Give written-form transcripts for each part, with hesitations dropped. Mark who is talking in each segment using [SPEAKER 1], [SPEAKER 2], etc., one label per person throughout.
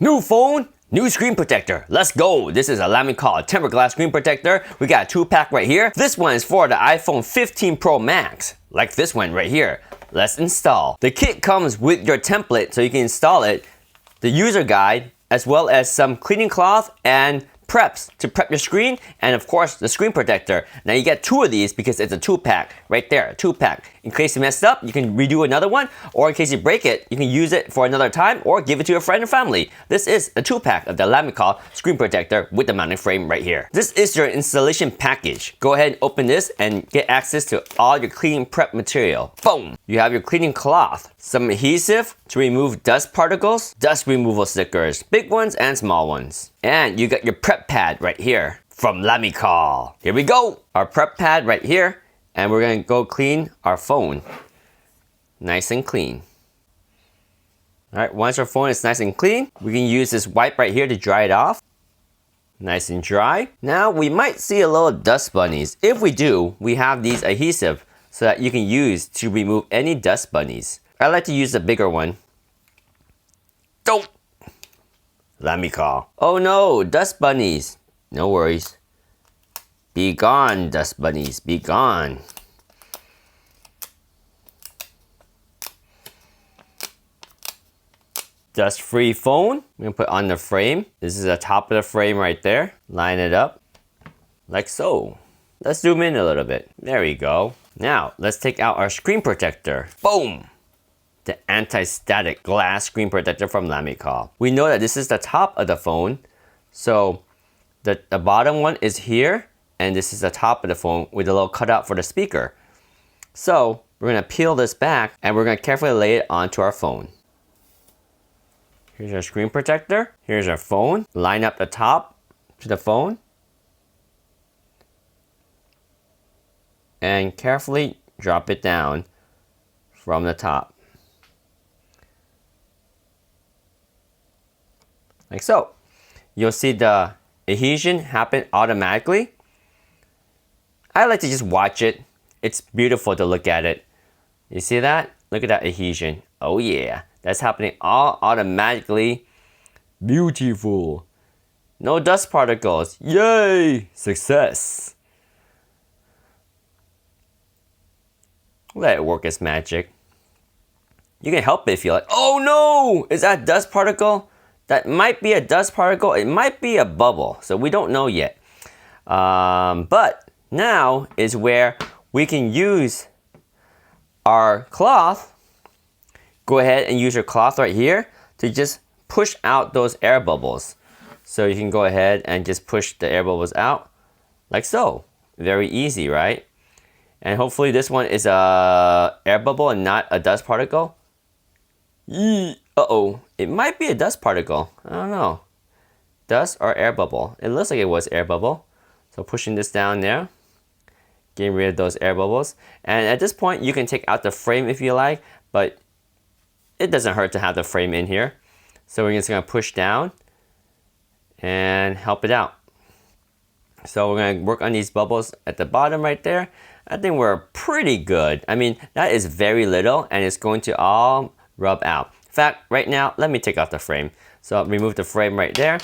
[SPEAKER 1] New phone, new screen protector. Let's go. This is a Lamicall tempered glass screen protector. We got a 2-pack right here. This one is for the iPhone 15 Pro Max, like this one right here. Let's install. The kit comes with your template so you can install it, the user guide, as well as some cleaning cloth and preps to prep your screen, and of course the screen protector. Now you get 2 of these because it's a 2-pack right there, 2-pack. In case you messed up, you can redo another one, or in case you break it, you can use it for another time or give it to a friend or family. This is a 2-pack of the Lamicall screen protector with the mounting frame right here. This is your installation package. Go ahead and open this and get access to all your cleaning prep material. Boom! You have your cleaning cloth, some adhesive to remove dust particles, dust removal stickers, big ones and small ones. And you got your prep pad right here from Lamicall. Here we go! Our prep pad right here, and we're gonna go clean our phone. Nice and clean. Alright, once our phone is nice and clean, we can use this wipe right here to dry it off. Nice and dry. Now we might see a little dust bunnies. If we do, we have these adhesive so that you can use to remove any dust bunnies. I like to use the bigger one. Don't! Lamicall. Oh no, dust bunnies. No worries. Be gone, dust bunnies, be gone. Dust-free phone. I'm gonna put on the frame. This is the top of the frame right there. Line it up like so. Let's zoom in a little bit. There we go. Now, let's take out our screen protector. Boom! The anti-static glass screen protector from Lamicall. We know that this is the top of the phone, so the bottom one is here, and this is the top of the phone with a little cutout for the speaker. So we're gonna peel this back and we're gonna carefully lay it onto our phone. Here's our screen protector. Here's our phone. Line up the top to the phone. And carefully drop it down from the top. Like so. You'll see the adhesion happen automatically. I like to just watch it. It's beautiful to look at it. You see that? Look at that adhesion. Oh yeah, that's happening all automatically. Beautiful. No dust particles. Yay! Success. Let it work its magic. You can help it if you like. Oh no! Is that a dust particle? That might be a dust particle. It might be a bubble. So we don't know yet. But now is where we can use our cloth. Go ahead and use your cloth right here to just push out those air bubbles. So you can go ahead and just push the air bubbles out like so. Very easy, right? And hopefully this one is a air bubble and not a dust particle. Uh-oh, it might be a dust particle. I don't know. Dust or air bubble. It looks like it was air bubble. So pushing this down there, getting rid of those air bubbles. And at this point, you can take out the frame if you like, but it doesn't hurt to have the frame in here. So we're just gonna push down and help it out. So we're gonna work on these bubbles at the bottom right there. I think we're pretty good. I mean, that is very little and it's going to all rub out. In fact, right now, let me take off the frame. So I'll remove the frame right there.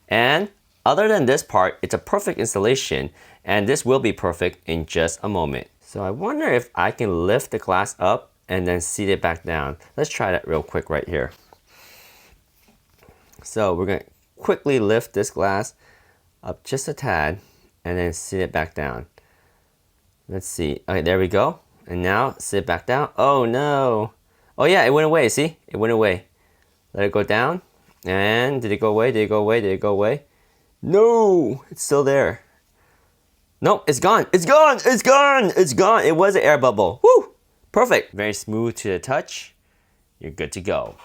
[SPEAKER 1] And other than this part, it's a perfect installation. And this will be perfect in just a moment. So I wonder if I can lift the glass up and then seat it back down. Let's try that real quick right here. So we're gonna quickly lift this glass up just a tad and then sit it back down. Let's see. Okay, there we go. And now sit it back down. Oh no. Oh yeah, it went away, see? It went away. Let it go down. And did it go away? Did it go away? Did it go away? No, it's still there. Nope, it's gone. It's gone. It's gone. It's gone. It was an air bubble. Woo! Perfect. Very smooth to the touch. You're good to go.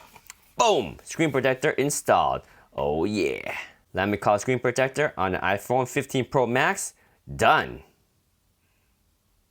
[SPEAKER 1] Boom! Screen protector installed. Oh yeah. Lamicall screen protector on the iPhone 15 Pro Max. Done.